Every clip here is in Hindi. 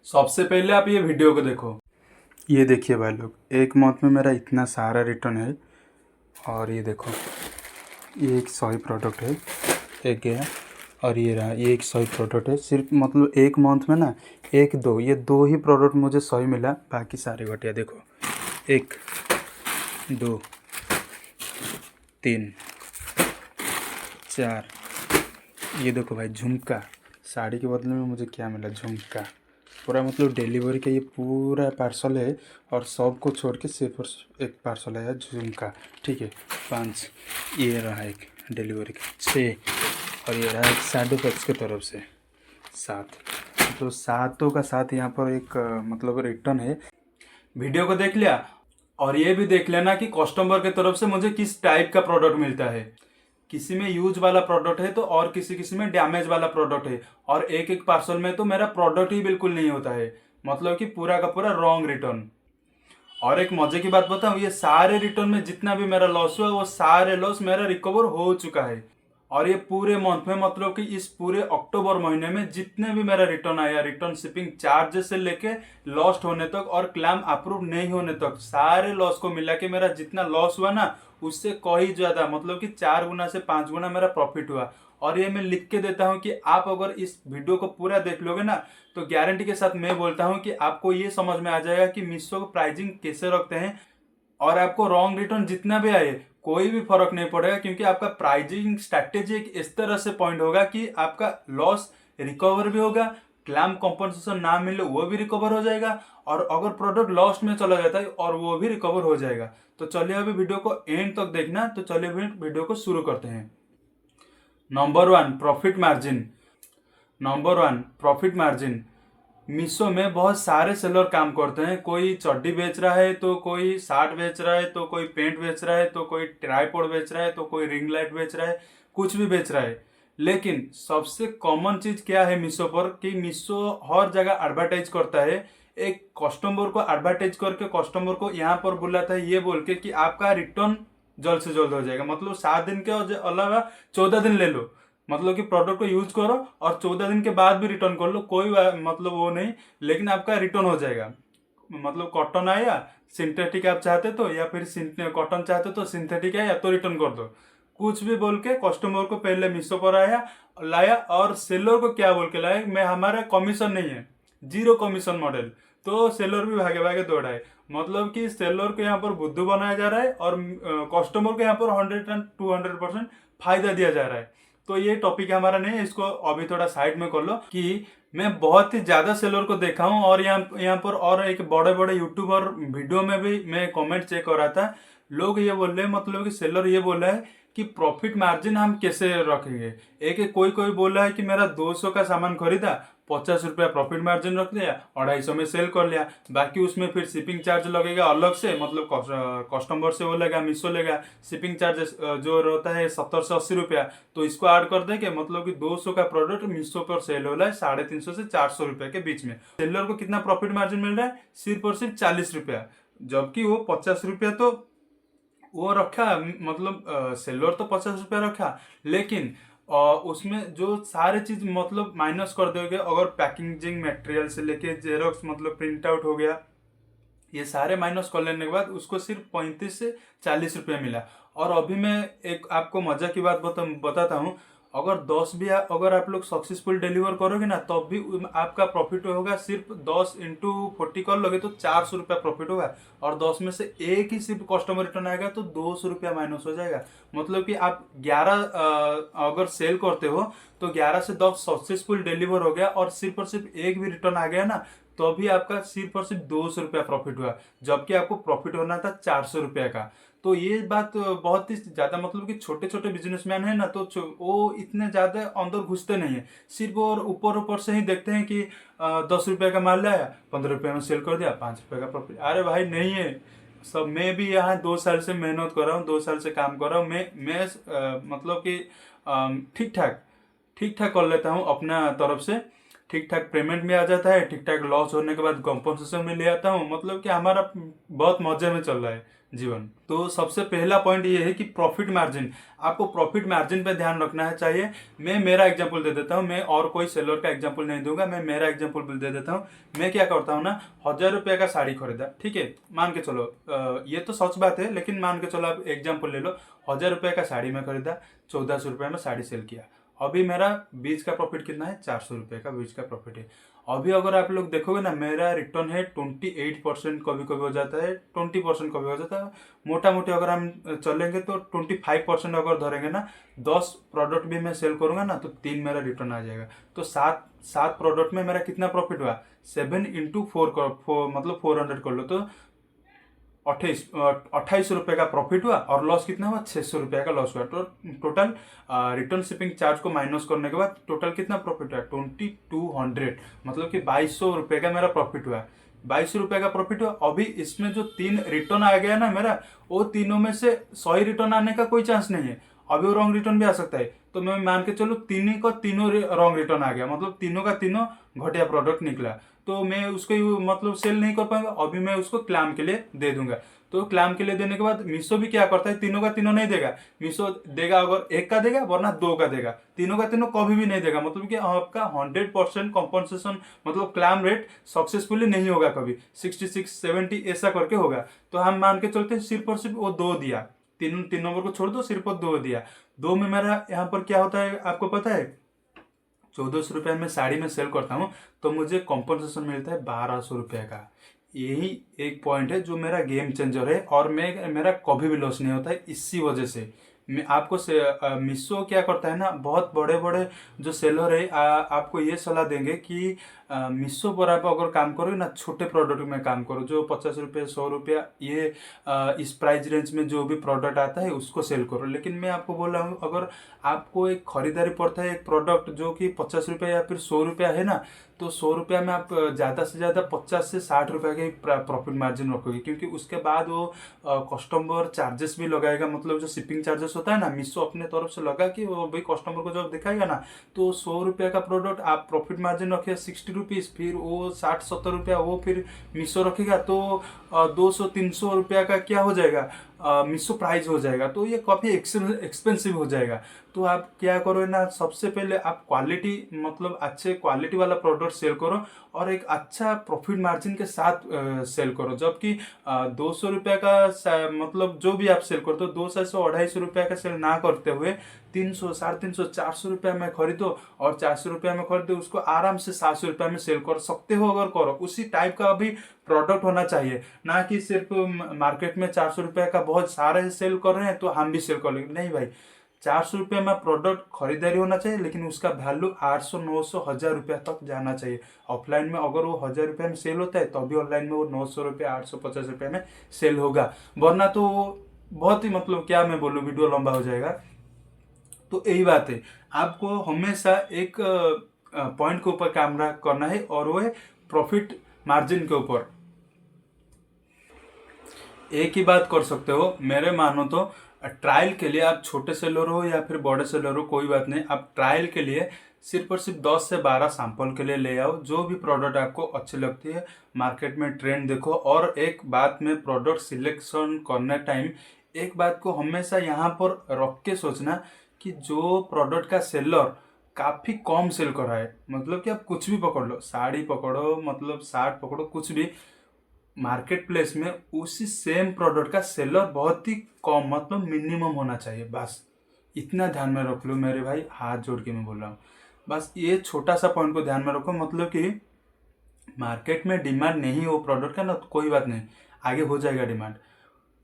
सबसे पहले आप ये वीडियो को देखो। ये देखिए भाई लोग, एक मंथ में मेरा इतना सारा रिटर्न है। और ये देखो, ये एक सही प्रोडक्ट है, एक गया। और ये रहा, ये एक सही प्रोडक्ट है। सिर्फ मतलब एक मंथ में ना एक दो, ये दो ही प्रोडक्ट मुझे सही मिला, बाकी सारे घटिया। देखो, एक, दो, तीन, चार। ये देखो भाई, झुमका। साड़ी के बदले में मुझे क्या मिला? झुमका। पूरा मतलब डिलीवरी का ये पूरा पार्सल है, और सब को छोड़ के सिर्फ और सिर्फ एक पार्सल आया, झुमका। ठीक है, 5। ये रहा एक डिलीवरी का, 6। और ये रहा एक शैडो पैक्स की तरफ से, 7। तो सातों का साथ यहाँ पर एक मतलब रिटर्न है। वीडियो को देख लिया, और ये भी देख लेना कि कस्टमर की तरफ से मुझे किस टाइप का प्रोडक्ट मिलता है। किसी में यूज वाला प्रोडक्ट है तो और किसी में डैमेज वाला प्रोडक्ट है। और एक एक पार्सल में तो मेरा प्रोडक्ट ही बिल्कुल नहीं होता है, मतलब कि पूरा का पूरा रॉन्ग रिटर्न। और एक मजे की बात बताऊं, ये सारे रिटर्न में जितना भी मेरा लॉस हुआ वो सारे लॉस मेरा रिकवर हो चुका है। और ये पूरे मंथ में, मतलब कि इस पूरे अक्टूबर महीने में जितने भी मेरा रिटर्न आया, रिटर्न शिपिंग चार्जेस से लेके लॉस्ट होने तक और क्लेम अप्रूव नहीं होने तक, सारे लॉस को मिला के मेरा जितना लॉस हुआ ना, उससे कहीं ज्यादा, मतलब कि 4 गुना से 5 गुना मेरा प्रॉफिट हुआ। और ये मैं लिख के देता हूँ कि आप अगर इस वीडियो को पूरा देख लोगे ना, तो गारंटी के साथ मैं बोलता हूँ कि आपको ये समझ में आ जाएगा कि मीशो को प्राइसिंग कैसे रखते हैं। और आपको रॉन्ग रिटर्न जितना भी आए कोई भी फर्क नहीं पड़ेगा, क्योंकि आपका प्राइसिंग स्ट्रैटेजी एक इस तरह से पॉइंट होगा कि आपका लॉस रिकवर भी होगा, क्लेम कॉम्पनसेशन ना मिले वो भी रिकवर हो जाएगा, और अगर प्रोडक्ट लॉस्ट में चला जाता है और वो भी रिकवर हो जाएगा। तो चलिए अभी वीडियो को एंड तक देखना। तो चलिए वीडियो को शुरू करते हैं। Number 1, profit margin. Number 1, profit margin. Meesho में बहुत सारे सेलर काम करते हैं। कोई चड्डी बेच रहा है, तो कोई शर्ट बेच रहा है, तो कोई पेंट बेच रहा है, तो कोई ट्राइपॉड बेच रहा है, तो कोई रिंग लाइट बेच रहा है, कुछ भी बेच रहा है। लेकिन सबसे कॉमन चीज क्या है मीशो पर, कि मीशो हर जगह एडवर्टाइज करता है। एक कस्टमर को एडवर्टाइज करके कस्टमर को यहाँ पर बुलाता है, ये बोल के कि आपका रिटर्न जल्द से जल्द हो जाएगा। मतलब 7 दिन के अलावा 14 दिन ले लो, मतलब कि प्रोडक्ट को यूज करो और 14 दिन के बाद भी रिटर्न कर लो, कोई मतलब वो नहीं, लेकिन आपका रिटर्न हो जाएगा। मतलब कॉटन आया, सिंथेटिक आप चाहते तो, या फिर कॉटन चाहते तो सिंथेटिक आया तो रिटर्न कर दो। कुछ भी बोल के कस्टमर को पहले मीशो पर आया लाया, और सेलर को क्या बोल के लाया, मैं हमारा कमीशन नहीं है, 0 कमीशन मॉडल। तो सेलर भी भागे भागे दौड़ा है। मतलब कि सेलर को यहाँ पर बुद्धू बनाया जा रहा है, और कस्टमर को यहाँ पर 100 एंड 200% फायदा दिया जा रहा है। तो ये टॉपिक हमारा नहीं है, इसको अभी थोड़ा साइड में कर लो। कि मैं बहुत ही ज्यादा सेलर को देखा हूँ, और यहाँ पर और एक बड़े बड़े यूट्यूबर वीडियो में भी मैं कमेंट चेक कर रहा था। लोग ये बोल रहे हैं, मतलब कि सेलर ये बोल रहा है कि प्रॉफिट मार्जिन हम कैसे रखेंगे। एक कोई कोई बोल रहा है कि मेरा 200 का सामान खरीदा, 50 रुपया प्रॉफिट मार्जिन रख दिया, 250 में सेल कर लिया, बाकी उसमें फिर शिपिंग चार्ज लगेगा अलग से, मतलब कस्टमर से वो लेगा, मीशो लेगा, शिपिंग चार्ज जो रहता है 70 से 80 रुपया, तो इसको ऐड कर देंगे। मतलब कि 200 का प्रोडक्ट मीशो पर सेल हो रहा है 350 से 400 रुपया के बीच में। सेलर को कितना प्रॉफिट मार्जिन मिल रहा है? सिर्फ और सिर्फ 40 रुपया, जबकि वो 50 रुपया तो वो रखा, मतलब सेलर तो 50 रुपया रखा, लेकिन उसमें जो सारे चीज मतलब माइनस कर दोगे, अगर पैकेजिंग मटेरियल से लेके जेरोक्स मतलब प्रिंट आउट हो गया, ये सारे माइनस कर लेने के बाद उसको सिर्फ 35 से 40 रुपया मिला। और अभी मैं एक आपको मजा की बात बताता हूँ। अगर 10 भी अगर आप लोग सक्सेसफुल डिलीवर करोगे ना, तब भी आपका प्रॉफिट होगा, सिर्फ 10 इंटू 40 कर लोगे तो 400 रुपया प्रॉफिट होगा। और 10 में से एक ही सिर्फ कस्टमर रिटर्न आएगा तो 200 रुपया माइनस हो जाएगा। मतलब कि आप 11 अगर सेल करते हो तो 11 से 10 सक्सेसफुल डिलीवर हो गया, और सिर्फ एक भी रिटर्न आ गया ना, तो भी आपका सिर्फ और सिर्फ 200 रुपया प्रॉफिट हुआ, जबकि आपको प्रॉफिट होना था 400 रुपया का। तो ये बात बहुत ही ज्यादा, मतलब कि छोटे छोटे बिजनेसमैन है ना, तो वो इतने ज्यादा अंदर घुसते नहीं है, सिर्फ और ऊपर ऊपर से ही देखते हैं कि 10 रुपये का माल लाया, 15 रुपये में सेल कर दिया, 5 रुपये का प्रॉफिट। अरे भाई नहीं है सब। मैं भी यहाँ 2 साल से मेहनत कर रहा हूँ, 2 साल से काम कर रहा हूँ। मैं मतलब कि ठीक ठाक ठीक ठाक कर लेता हूँ अपना तरफ से। ठीक ठाक पेमेंट भी आ जाता है, ठीक ठाक लॉस होने के बाद कॉम्पनसेशन में ले आता हूँ। मतलब कि हमारा बहुत मजे में चल रहा है। जीवन। तो सबसे पहला पॉइंट ये है कि प्रॉफिट मार्जिन, आपको प्रॉफिट मार्जिन पे ध्यान रखना है चाहिए। मैं मेरा एग्जांपल दे देता हूँ, मैं और कोई सेलर का एग्जांपल नहीं दूंगा, मैं मेरा एग्जांपल दे देता हूँ। मैं क्या करता हूँ ना, 1,000 रुपये का साड़ी खरीदा, ठीक है, मान के चलो, ये तो सच बात है, लेकिन मान के चलो आप एग्जाम्पल ले लो। 1,000 रुपये का साड़ी मैं खरीदा, 1,400 रुपये में साड़ी सेल किया। अभी मेरा बीच का प्रॉफिट कितना है, 400 रुपये का बीच का प्रॉफिट है। अभी अगर आप लोग देखोगे ना, मेरा रिटर्न है 28%, कभी कभी हो जाता है 20%, कभी हो जाता है। मोटा मोटी अगर हम चलेंगे तो 25% अगर धरेंगे ना, 10 प्रोडक्ट भी मैं सेल करूंगा ना, तो 3 मेरा रिटर्न आ जाएगा। तो सात सात प्रोडक्ट में मेरा कितना प्रॉफिट हुआ, 7 into 4 मतलब 400 कर लो, तो 28 रुपये का प्रॉफिट हुआ, और लॉस कितना हुआ, 600 रुपये का लॉस हुआ। तो टोटल रिटर्न शिपिंग चार्ज को माइनस करने के बाद टोटल कितना प्रॉफिट हुआ, 2200, मतलब कि 2,200 रुपये का मेरा प्रॉफिट हुआ। 2,200 रुपये का प्रॉफिट हुआ। अभी इसमें जो 3 रिटर्न आ गया ना मेरा, वो तीनों में से 100 ही रिटर्न आने का कोई चांस नहीं है। अभी वो रॉन्ग रिटर्न भी आ सकता है, तो मैं मान के चलो तीनों का तीनों रॉन्ग रिटर्न आ गया, मतलब तीनों का तीनों घटिया प्रोडक्ट निकला, तो मैं उसको मतलब सेल नहीं कर पाऊंगा। अभी मैं उसको क्लाम के लिए दे दूंगा। तो क्लाम के लिए देने के बाद मीशो भी क्या करता है, तीनों का तीनों नहीं देगा। मीशो देगा अगर एक का देगा, वरना 2 का देगा, तीनों का तीनों कभी भी नहीं देगा। मतलब कि आपका 100% कॉम्पनसेशन, मतलब क्लाम रेट सक्सेसफुली नहीं होगा, कभी 66 70 ऐसा करके होगा। तो हम मान के चलते हैं सिर्फ और सिर्फ वो 2 दिया, तीन नंबर को छोड़ दो, सिर्फ वो 2 दिया। 2 में मेरा यहाँ पर क्या होता है आपको पता है, 1,400 रुपये में साड़ी में सेल करता हूँ, तो मुझे कॉम्पनसेशन मिलता है 1,200 रुपये का। यही एक पॉइंट है जो मेरा गेम चेंजर है, और मेरा कभी भी लॉस नहीं होता है इसी वजह से। मैं आपको से मीशो क्या करता है ना, बहुत बड़े बड़े जो सेलर है आपको ये सलाह देंगे कि मीशो पर आप अगर काम करोगे ना, छोटे प्रोडक्ट में काम करो, जो 50 रुपये 100 रुपया ये इस प्राइस रेंज में जो भी प्रोडक्ट आता है उसको सेल करो। लेकिन मैं आपको बोल रहा हूँ, अगर आपको एक खरीदारी पड़ता है एक प्रोडक्ट जो कि 50 रुपये या फिर 100 रुपया है ना, तो 100 रुपया में आप ज़्यादा से ज़्यादा 50 से 60 रुपये का ही प्रॉफिट मार्जिन रखोगे, क्योंकि उसके बाद वो कस्टमर चार्जेस भी लगाएगा। मतलब जो शिपिंग चार्जेस होता है ना, मीशो अपने तरफ से लगा कि वो भाई कस्टमर को जब दिखाएगा ना, तो 100 रुपये का प्रोडक्ट आप प्रॉफिट मार्जिन रखिए 60 रुपीज़, फिर वो 60-70 रुपया वो फिर मीशो रखेगा, तो 200-300 रुपया का क्या हो जाएगा, मीशो प्राइस हो जाएगा। तो ये काफ़ी एक्सपेंसिव हो जाएगा। तो आप क्या करो ना, सबसे पहले आप क्वालिटी, मतलब अच्छे क्वालिटी वाला प्रोडक्ट सेल करो, और एक अच्छा प्रॉफिट मार्जिन के साथ सेल करो। जबकि 200 रुपये का मतलब जो भी आप सेल करते हो, 200-250 रुपया का सेल ना करते हुए 300, 350, 400 रुपया में खरीदो, और 400 रुपया में खरीदो, उसको आराम से 700 रुपया में सेल कर सकते हो। अगर करो, उसी टाइप का भी प्रोडक्ट होना चाहिए, ना कि सिर्फ मार्केट में 400 रुपये का बहुत सारे सेल कर रहे हैं तो हम भी सेल कर लेंगे। नहीं भाई, 400 रुपये में प्रोडक्ट खरीदारी होना चाहिए, लेकिन उसका वैल्यू 800-900-1,000 रुपया तक जाना चाहिए। ऑफलाइन में अगर वो 1,000 रुपये में सेल होता है, तो अभी ऑनलाइन में वो 900 रुपये 850 रुपये में सेल होगा, वरना तो बहुत ही, मतलब क्या मैं बोलूँ, वीडियो लंबा हो जाएगा। तो यही बात है, आपको हमेशा एक पॉइंट के ऊपर काम करना है, और वो है प्रॉफिट मार्जिन के ऊपर। एक ही बात कर सकते हो, मेरे मानो तो ट्रायल के लिए, आप छोटे सेलर हो या फिर बड़े सेलर हो, कोई बात नहीं, आप ट्रायल के लिए सिर्फ और सिर्फ 10 से 12 सैंपल के लिए ले आओ, जो भी प्रोडक्ट आपको अच्छी लगती है, मार्केट में ट्रेंड देखो। और एक बात में प्रोडक्ट सिलेक्शन करने टाइम एक बात को हमेशा यहाँ पर रख के सोचना, कि जो प्रोडक्ट का सेलर काफ़ी कम सेल कर रहा है, मतलब कि आप कुछ भी पकड़ लो, साड़ी पकड़ो, मतलब शार्ट पकड़ो, कुछ भी, मार्केट प्लेस में उसी सेम प्रोडक्ट का सेलर बहुत ही कम, मतलब मिनिमम होना चाहिए, बस इतना ध्यान में रख लो मेरे भाई, हाथ जोड़ के मैं बोल रहा हूँ। बस ये छोटा सा पॉइंट को ध्यान में रखो, मतलब कि मार्केट में डिमांड नहीं हो प्रोडक्ट का ना, तो कोई बात नहीं, आगे हो जाएगा डिमांड।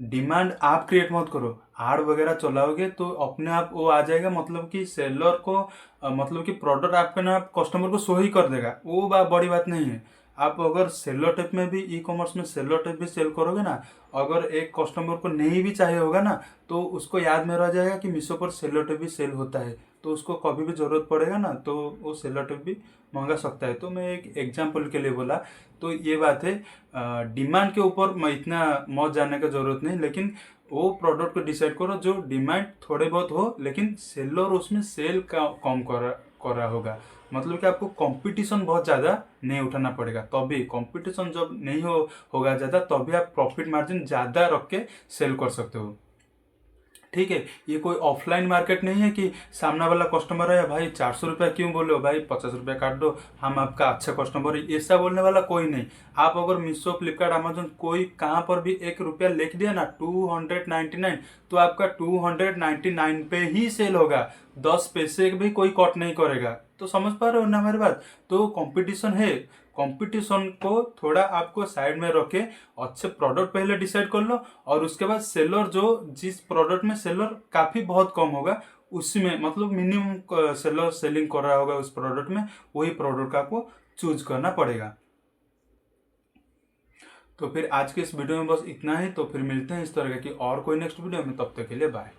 डिमांड आप क्रिएट मत करो, आड़ वगैरह चलाओगे तो अपने आप वो आ जाएगा, मतलब कि सेलर को मतलब कि प्रोडक्ट आपके ना कस्टमर को शो ही कर देगा, वो बड़ी बात नहीं है। आप अगर सेलो टेप में भी, ई कॉमर्स में सेलो टेप भी सेल करोगे ना, अगर एक कस्टमर को नहीं भी चाहिए होगा ना, तो उसको याद में रह जाएगा कि मीशो पर सेलो टेप भी सेल होता है, तो उसको कभी भी ज़रूरत पड़ेगा ना, तो वो सेलो टेप भी मंगा सकता है। तो मैं एक एग्जाम्पल के लिए बोला, तो ये बात है, डिमांड के ऊपर मैं इतना मौत जानने का ज़रूरत नहीं, लेकिन वो प्रोडक्ट को डिसाइड करो जो डिमांड थोड़े बहुत हो, लेकिन सेलर उसमें सेल का कम कर रहा होगा, मतलब कि आपको कंपटीशन बहुत ज़्यादा नहीं उठाना पड़ेगा। तभी कंपटीशन जब नहीं होगा ज़्यादा, तभी आप प्रॉफिट मार्जिन ज़्यादा रख के सेल कर सकते हो। ठीक है, ये कोई ऑफलाइन मार्केट नहीं है कि सामने वाला कस्टमर है, भाई 400 रुपया क्यों बोले हो, भाई 50 रुपया काट दो, हम आपका अच्छा कस्टमर है, ऐसा बोलने वाला कोई नहीं। आप अगर मीशो, फ्लिपकार्ट, अमेजोन कोई कहाँ पर भी 1 रुपया लिख दिया ना 299, तो आपका 299 पे ही सेल होगा, 10 पैसे भी कोई कट नहीं करेगा। तो समझ पा रहे हो ना हमारी बात। तो कंपटीशन है, कंपटीशन को थोड़ा आपको साइड में रखे, अच्छे प्रोडक्ट पहले डिसाइड कर लो, और उसके बाद सेलर जो जिस प्रोडक्ट में सेलर काफ़ी बहुत कम होगा, उसी में मतलब मिनिमम सेलर सेलिंग कर रहा होगा उस प्रोडक्ट में, वही प्रोडक्ट का आपको चूज करना पड़ेगा। तो फिर आज के इस वीडियो में बस इतना ही। तो फिर मिलते हैं इस तरह की और कोई नेक्स्ट वीडियो में, तब तक के लिए बाय।